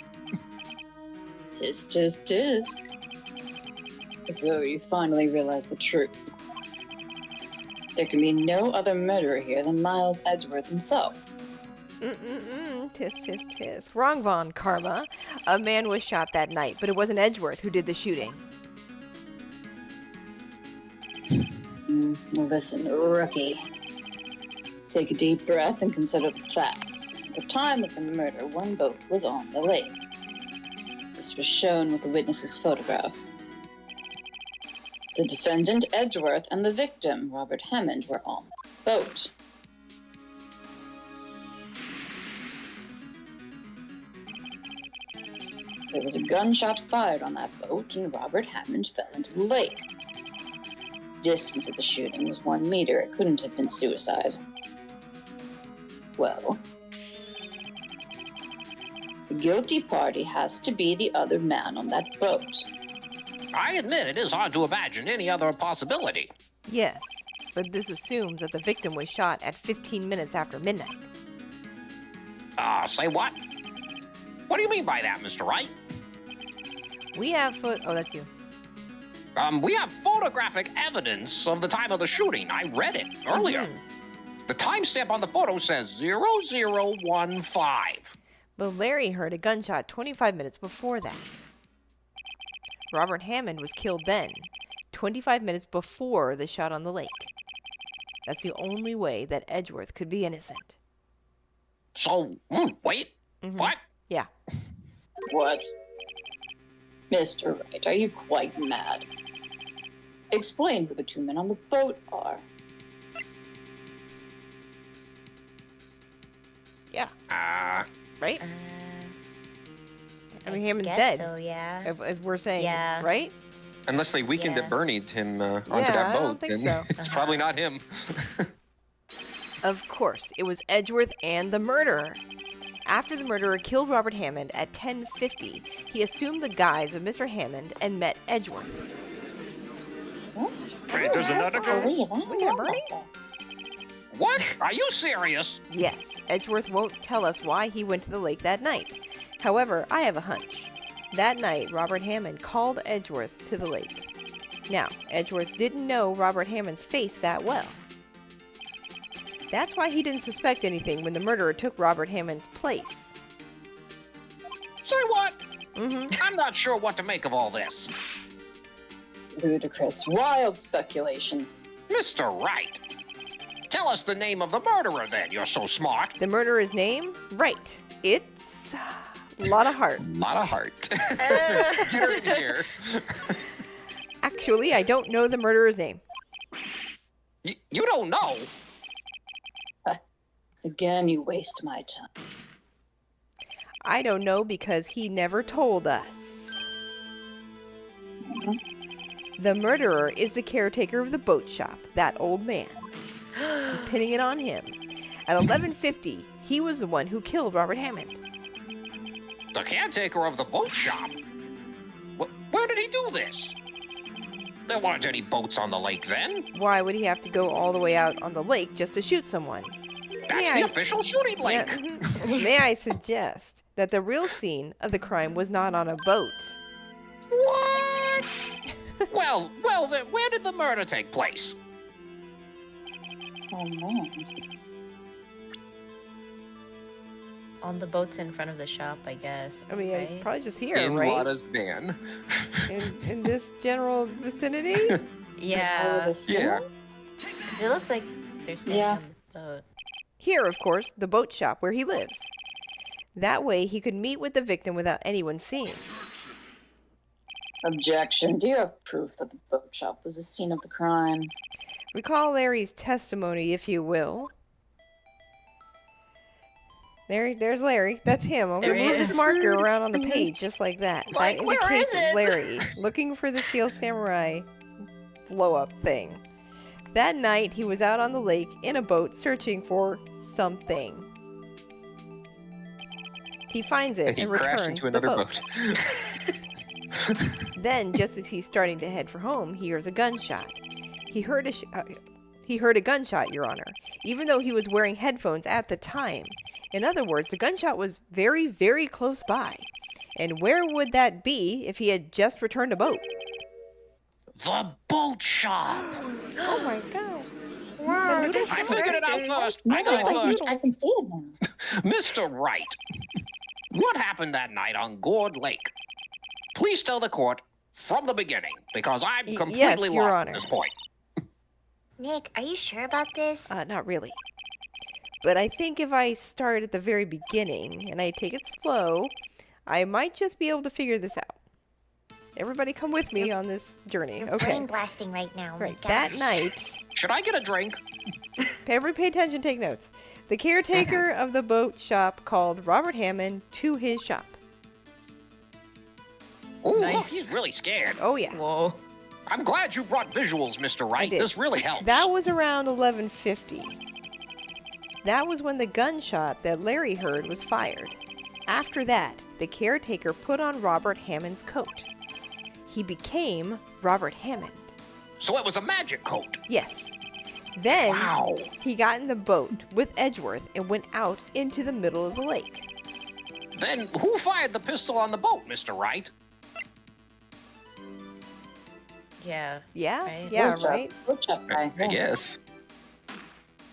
Tis. So you finally realize the truth. There can be no other murderer here than Miles Edgeworth himself. Tis. Wrong, Von Karma. A man was shot that night, but it wasn't Edgeworth who did the shooting. Listen, rookie. Take a deep breath and consider the facts. At the time of the murder, one boat was on the lake. This was shown with the witness's photograph. The defendant, Edgeworth, and the victim, Robert Hammond, were on the boat. There was a gunshot fired on that boat, and Robert Hammond fell into the lake. Distance of the shooting was 1 meter. It couldn't have been suicide. Well, the guilty party has to be the other man on that boat. I admit it is hard to imagine any other possibility. Yes, but this assumes that the victim was shot at 15 minutes after midnight. Say what? What do you mean by that, Mr. Wright? We have Oh, that's you. We have photographic evidence of the time of the shooting. I read it earlier. The timestamp on the photo says 0015. But Larry heard a gunshot 25 minutes before that. Robert Hammond was killed then, 25 minutes before the shot on the lake. That's the only way that Edgeworth could be innocent. So, wait. What? Yeah. What? Mr. Wright, are you quite mad? Explain who the 2 men on the boat are. Yeah. Right? I mean, Hammond's Guess dead. so, yeah. As we're saying, Yeah. right? Unless they weakened Yeah. it, Bernied him onto Yeah, that I boat. don't think then so. It's probably not him. Of course, it was Edgeworth and the murderer. After the murderer killed Robert Hammond at 10:50, he assumed the guise of Mr. Hammond and met Edgeworth. That's Wait, there's another guy? believe it. We got Bernie's? What? Are you serious? Yes, Edgeworth won't tell us why he went to the lake that night. However, I have a hunch. That night, Robert Hammond called Edgeworth to the lake. Now, Edgeworth didn't know Robert Hammond's face that well. That's why he didn't suspect anything when the murderer took Robert Hammond's place. Say what? Mm-hmm. I'm not sure what to make of all this. Ludicrous, wild speculation. Mr. Wright, tell us the name of the murderer then. You're so smart. The murderer's name? Wright. It's a lot of heart. Lot of heart. Here, here. Actually, I don't know the murderer's name. You don't know? Again, you waste my time. I don't know because he never told us. The murderer is the caretaker of the boat shop, that old man. I'm pinning it on him. At 11:50, he was the one who killed Robert Hammond. The caretaker of the boat shop? Where did he do this? There weren't any boats on the lake then. Why would he have to go all the way out on the lake just to shoot someone? That's the official shooting lake. Yeah, May I suggest that the real scene of the crime was not on a boat? What? well, then where did the murder take place? On land. On the boats in front of the shop, I guess. I mean, right? probably just here, In right? Lada's van. In this general vicinity? Yeah. Yeah. 'Cause it looks like they're staying Yeah. on the boat. Here, of course, the boat shop where he lives. That way, he could meet with the victim without anyone seeing. Objection. Do you have proof that the boat shop was the scene of the crime? Recall Larry's testimony, if you will. There's Larry. That's him. I'm There going to he move this is. marker around on the page just like that. Like, That where indicates is it? Larry looking for the Steel Samurai blow-up thing. That night, he was out on the lake in a boat searching for something. He finds it And he and crashed returns into the another boat. boat. Then, just as he's starting to head for home, he hears a gunshot. He heard a gunshot, Your Honor, even though he was wearing headphones at the time. In other words, the gunshot was very, very close by. And where would that be if he had just returned a boat? The boat shop. Oh my god. I figured it out first. I got it first. I can see it now. Mr. Wright, what happened that night on Gourd Lake? Please tell the court from the beginning, because I'm completely yes, Your lost Honor. at this point. Nick, are you sure about this? Not really. But I think if I start at the very beginning and I take it slow, I might just be able to figure this out. Everybody come with me on this journey. You're Okay. brain blasting right now. Right. Mika. That night, Should I get a drink? everybody pay attention, take notes. The caretaker of the boat shop called Robert Hammond to his shop. Ooh, look, Nice. he's really scared. Oh yeah. Whoa. I'm glad you brought visuals, Mr. Wright. did. This really helps. That was around 11:50. That was when the gunshot that Larry heard was fired. After that, the caretaker put on Robert Hammond's coat. He became Robert Hammond. So it was a magic coat. Yes. Then Wow. he got in the boat with Edgeworth and went out into the middle of the lake. Then who fired the pistol on the boat, Mr. Wright? Yeah. Yeah? Right. Yeah, Boat shop. right? Boat shop guy. I guess.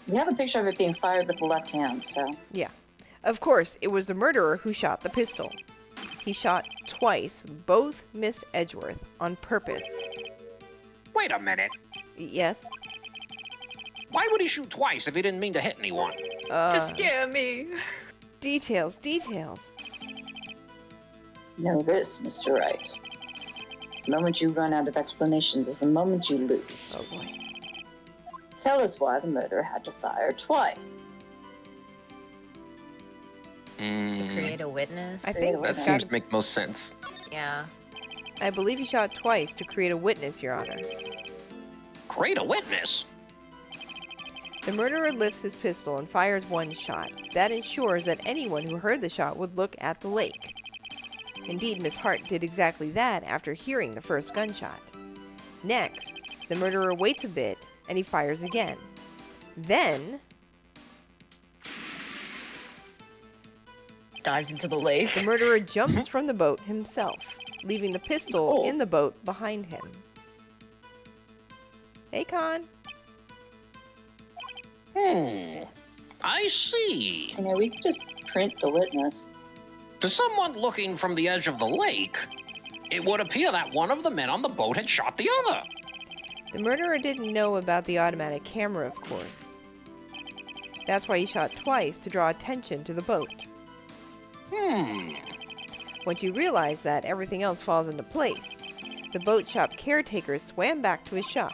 We have a picture of it being fired with the left hand, so. Yeah. Of course, it was the murderer who shot the pistol. He shot twice. Both missed Edgeworth on purpose. Wait a minute. Yes? Why would he shoot twice if he didn't mean to hit anyone? To scare me. Details, details. Know this, Mr. Wright. The moment you run out of explanations is the moment you lose. Oh boy. Tell us why the murderer had to fire twice. To create a witness. I think That it's seems got- to make most sense. Yeah. I believe he shot twice to create a witness, Your Honor. Create a witness. The murderer lifts his pistol and fires one shot. That ensures that anyone who heard the shot would look at the lake. Indeed, Miss Hart did exactly that after hearing the first gunshot. Next, the murderer waits a bit and he fires again. Then, dives into the lake. The murderer jumps from the boat himself, leaving the pistol in the boat behind him. Hey, Con. I see. You know, we could just print the witness. To someone looking from the edge of the lake, it would appear that one of the men on the boat had shot the other. The murderer didn't know about the automatic camera, of course. That's why he shot twice, to draw attention to the boat. Once you realize that, everything else falls into place. The boat shop caretaker swam back to his shop.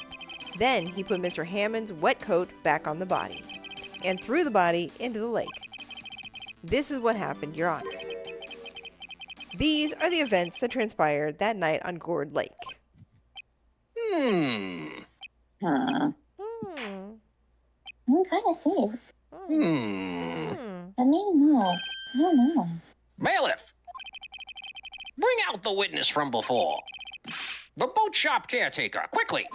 Then he put Mr. Hammond's wet coat back on the body and threw the body into the lake. This is what happened, Your Honor. These are the events that transpired that night on Gourd Lake. Huh. Hmm. I kind of see it. But maybe not. I don't know. Bailiff, bring out the witness from before. The boat shop caretaker, quickly.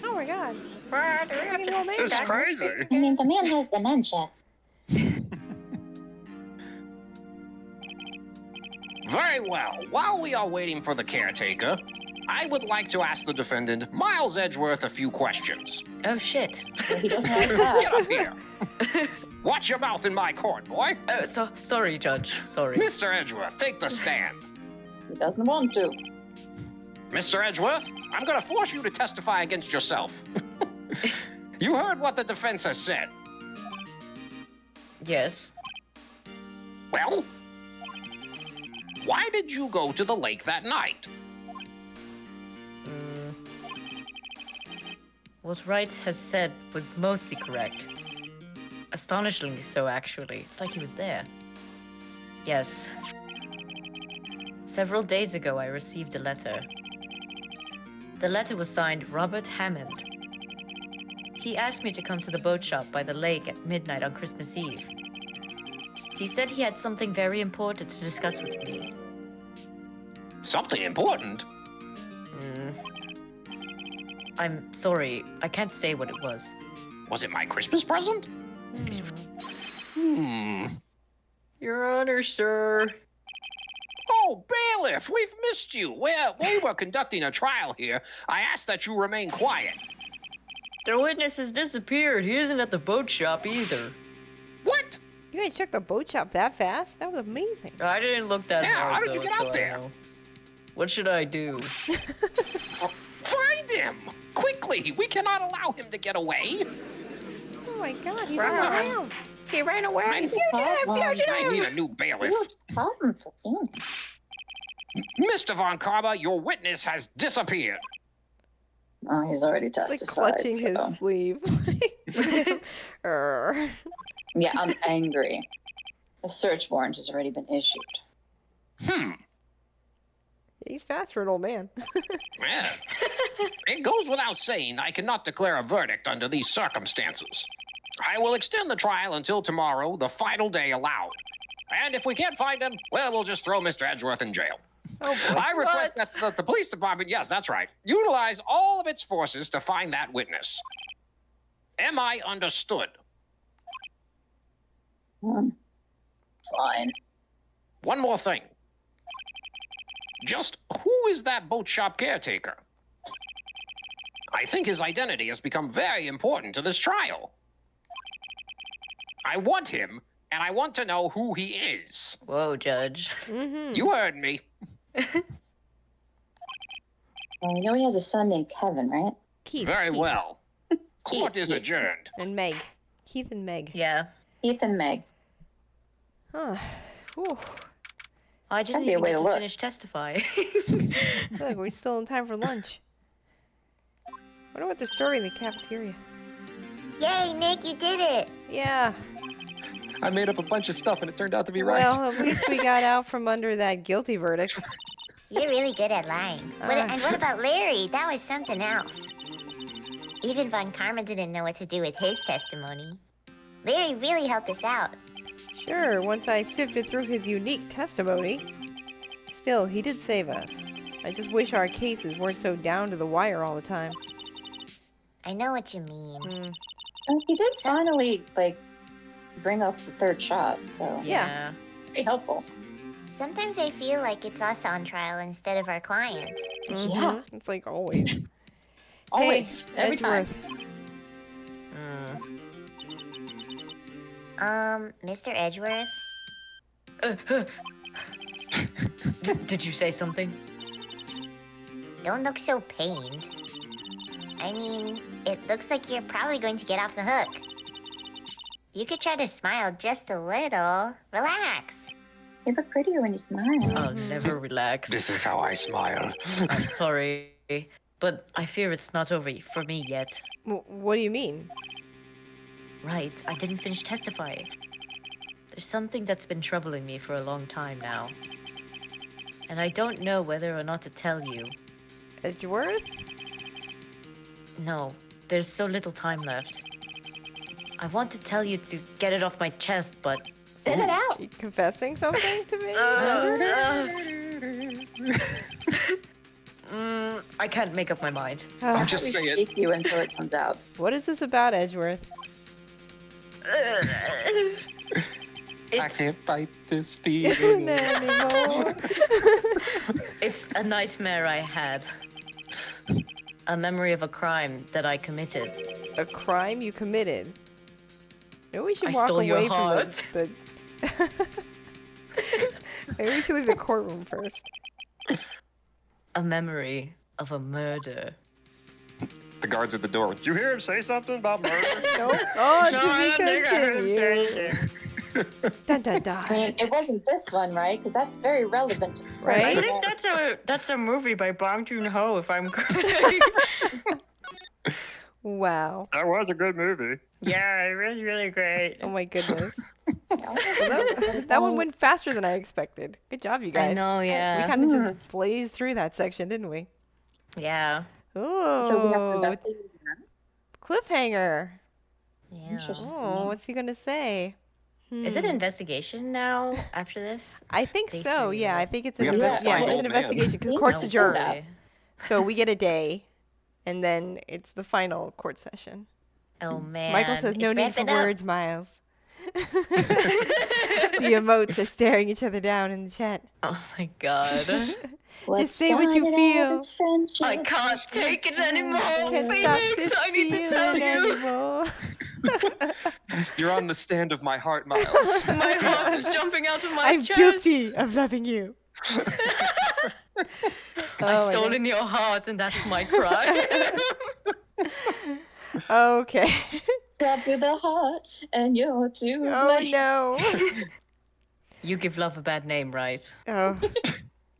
Oh my God. This is crazy. I mean, the man has dementia. Very well. While we are waiting for the caretaker, I would like to ask the defendant, Miles Edgeworth, a few questions. Oh, shit. He doesn't like that. Get up here. Watch your mouth in my court, boy. Oh, sorry, Judge. Sorry. Mr. Edgeworth, take the stand. He doesn't want to. Mr. Edgeworth, I'm going to force you to testify against yourself. You heard what the defense has said. Yes. Well, why did you go to the lake that night? What Wright has said was mostly correct. Astonishingly so, actually. It's like he was there. Yes. Several days ago, I received a letter. The letter was signed Robert Hammond. He asked me to come to the boat shop by the lake at midnight on Christmas Eve. He said he had something very important to discuss with me. Something important? I'm sorry, I can't say what it was. Was it my Christmas present? Your Honor, sir. Oh, bailiff, we've missed you. We were conducting a trial here. I asked that you remain quiet. The witness has disappeared. He isn't at the boat shop either. What? You guys checked the boat shop that fast? That was amazing. I didn't look that Yeah, hard, how did you though, get out so I there? know. What should I do? Find him! Quickly! We cannot allow him to get away. Oh my God, he's on the ground. He ran away. I need a new bailiff. Problem for him. Mr. Von Karma, your witness has disappeared. Oh, he's already He's like testified. clutching his so- sleeve. Urgh. Yeah, I'm angry. A search warrant has already been issued. He's fast for an old man. Yeah. It goes without saying I cannot declare a verdict under these circumstances. I will extend the trial until tomorrow, the final day allowed. And if we can't find him, well, we'll just throw Mr. Edgeworth in jail. Oh boy. I request that the police department, yes, that's right, utilize all of its forces to find that witness. Am I understood? Fine. One more thing. Just who is that boat shop caretaker? I think his identity has become very important to this trial. I want him, and I want to know who he is. Whoa, Judge. You heard me. Well, we know he has a son named Kevin, right? Keith. Very Keith. well. Court is adjourned. And Meg. Keith and Meg. Yeah. Keith and Meg. Huh. Whew. I didn't That'd be a even way get to to look. finish testifying. Look, we're still in time for lunch. Wonder what they're serving in the cafeteria. Yay, Nick, you did it. Yeah. I made up a bunch of stuff and it turned out to be right. Well, at least we got out from under that guilty verdict. You're really good at lying. And what about Larry? That was something else. Even Von Karma didn't know what to do with his testimony. Larry really helped us out. Sure, once I sifted through his unique testimony. Still, he did save us. I just wish our cases weren't so down to the wire all the time. I know what you mean. He did finally, bring up the third shot, so... Yeah. Very helpful. Sometimes I feel like it's us on trial instead of our clients. Yeah. It's like always. Always. Hey, Every time. Edgeworth. Mr. Edgeworth? Did you say something? Don't look so pained. I mean, it looks like you're probably going to get off the hook. You could try to smile just a little. Relax. You look prettier when you smile. I'll never relax. This is how I smile. I'm sorry, but I fear it's not over for me yet. What do you mean? Right, I didn't finish testifying. There's something that's been troubling me for a long time now. And I don't know whether or not to tell you. Edgeworth? No, there's so little time left. I want to tell you to get it off my chest, but... Spit it out. You confessing something to me? I can't make up my mind. I'm just We saying. take you until it comes out. What is this about, Edgeworth? I It's, can't fight this feeling. Anymore. it's a nightmare I had. A memory of a crime that I committed. A crime you committed. Maybe we should I walk stole your away from heart. the Maybe we should leave the courtroom first. A memory of a murder. The guards at the door. Did you hear him say something about murder? No. Oh, No, I to don't think I heard him be say continued. Dun dun dun. I mean, it wasn't this one, right? Because that's very relevant. to the Right? I story. think that's a movie by Bong Joon-ho, if I'm correct. Wow. That was a good movie. Yeah, it was really great. Oh my goodness. Well, that one went faster than I expected. Good job, you guys. I know, We yeah. kind of just blazed through that section, didn't we? Yeah. Ooh. So we have to investigate them? Cliffhanger. Yeah. Interesting. Oh, what's he gonna say? Is it an investigation now after this? I think They so. do. Yeah, I think it's We an have to yeah, find it's an old man. investigation because We court's know adjourned. that. So we get a day, and then it's the final court session. Oh man. Michael says, "No It's need for wrapping up. words, Miles." The emotes are staring each other down in the chat. Oh my god. Just say what you feel. I can't take it anymore. Can't stop Phoenix, this I need to tell feeling you. anymore. You're on the stand of my heart, Miles. My heart is jumping out of my I'm chest. guilty of loving you. I Oh my stole God. in your heart, and that's my crime. Okay. Grab you the heart, and you're too Oh late. no. You give love a bad name, right? Oh.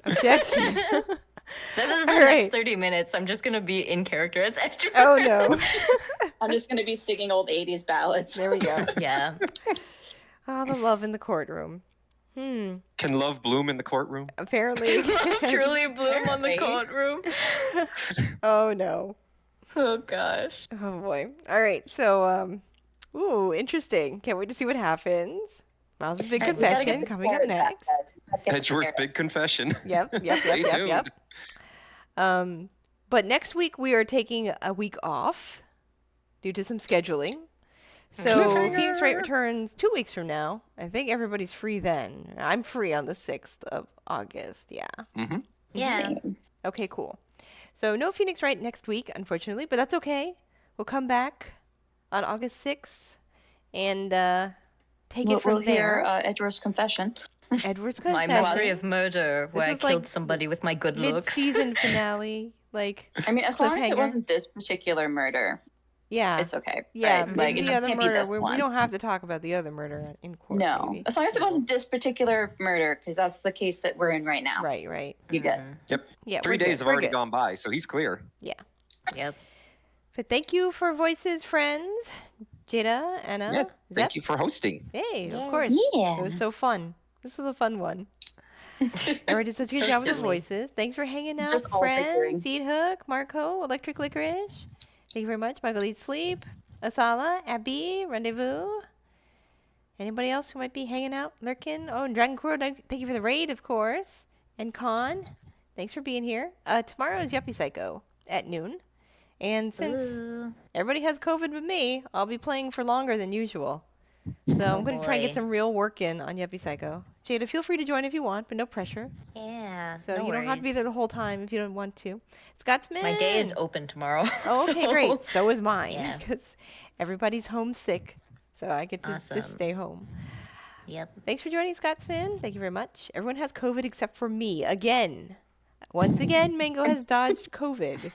Objection. This is the All right. next 30 minutes. I'm just gonna be in character as Edgeworth. Oh no. I'm just gonna be singing old '80s ballads. There we go. Yeah. Oh, the love in the courtroom. Can love bloom in the courtroom? Apparently. Truly bloom on the Apparently. courtroom. Oh no. Oh gosh. Oh boy. All right. So, ooh, interesting. Can't wait to see what happens. Miles' big And we gotta get confession the coming up carrot back, next. guys. We gotta get the Edgeworth's carrot. big confession. Yep. Stay tuned. But next week we are taking a week off due to some scheduling. So Phoenix Wright returns 2 weeks from now. I think everybody's free then. I'm free on the 6th of August. Yeah. Mm-hmm. Yeah. Same. Okay, cool. So no Phoenix Wright next week, unfortunately, but that's okay. We'll come back on August 6th and take it from We'll hear there. Edgeworth's confession. Edward's My confession. memory of murder, where I is like killed somebody with my good looks. Mid-season finale. Like, I mean, as long as Cliffhanger. it wasn't this particular murder, yeah. it's okay. Yeah, right? maybe Like, it the other can't be murder. this We one. don't have to talk about the other murder in court. No, maybe. as long as it wasn't this particular murder, because that's the case that we're in right now. Right, right. You good? Yep. Yeah, 3 we're days good. have We're already good. gone by, so he's clear. Yep. But thank you for voices, friends. Jada, Anna, Yes, Zep. thank you for hosting. Hey, of course. Yeah. It was so fun. This was a fun one. Everyone did such a good So job with the silly. voices. Thanks for hanging out, Just all bickering. friends. Eat Hook, Marco, Electric Licorice. Thank you very much. Michael Eat Sleep, Asala, Abby, Rendezvous. Anybody else who might be hanging out, lurking? Oh, and Dragon Crow, thank you for the raid, of course. And Con, thanks for being here. Tomorrow is Yuppie Psycho at noon. And since Ooh. everybody has COVID but me, I'll be playing for longer than usual. So I'm going to try and get boy. some real work in on Yuppie Psycho. Jada, feel free to join if you want, but no pressure. Yeah. So no you don't have to be worries. there the whole time if you don't want to. Scotsman. My day is open tomorrow. Oh, okay, so- great. So is mine Yeah. because everybody's homesick. So I get to just Awesome. stay home. Yep. Thanks for joining, Scotsman. Thank you very much. Everyone has COVID except for me. Again. Once again, Mango has dodged COVID.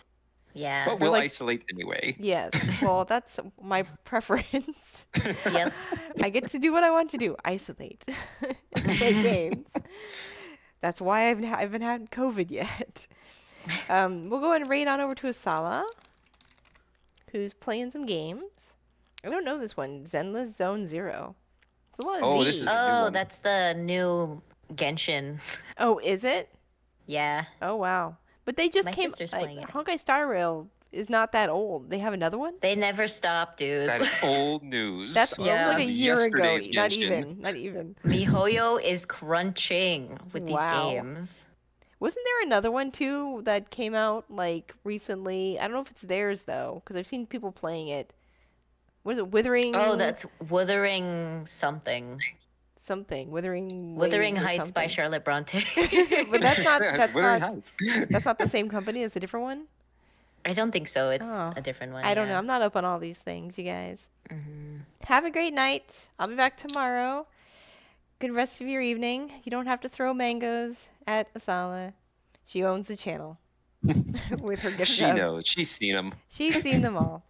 Yeah. But we'll like- isolate anyway. Yes. Well, that's my preference. Yep. I get to do what I want to do. Isolate. And play games. That's why I haven't had COVID yet. We'll go and raid on over to Asala, who's playing some games. I don't know this one. Zenless Zone Zero. It's a lot of Oh, Z's. this is- new Oh, one. that's the new Genshin. Oh, is it? Yeah. Oh, wow. But they just My came. sister's Like, playing it. Honkai Star Rail is not that old. They have another one? They never stop, dude. That is old news. That was like a Yeah. year ago. Yesterday's Not Genshin. even. Not even. MiHoYo is crunching with Wow. these games. Wasn't there another one too that came out like recently? I don't know if it's theirs though, because I've seen people playing it. What is it? Withering. Oh, that's Wuthering something. something. Withering. Wuthering Waves or Heights by something. Charlotte Bronte. But that's not. That's Wuthering not. Heights. That's not the same company. It's a different one. I don't think so. It's Oh. a different one. I don't know. yeah. I'm not up on all these things, you guys. Mhm. Have a great night. I'll be back tomorrow. Good rest of your evening. You don't have to throw mangoes at Asala. She owns the channel with her gift She subs. knows. She's seen them. She's seen them all.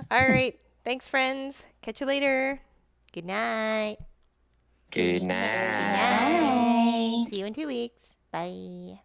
All right. Thanks, friends. Catch you later. Good night. Good Good night. night. See you in 2 weeks. Bye.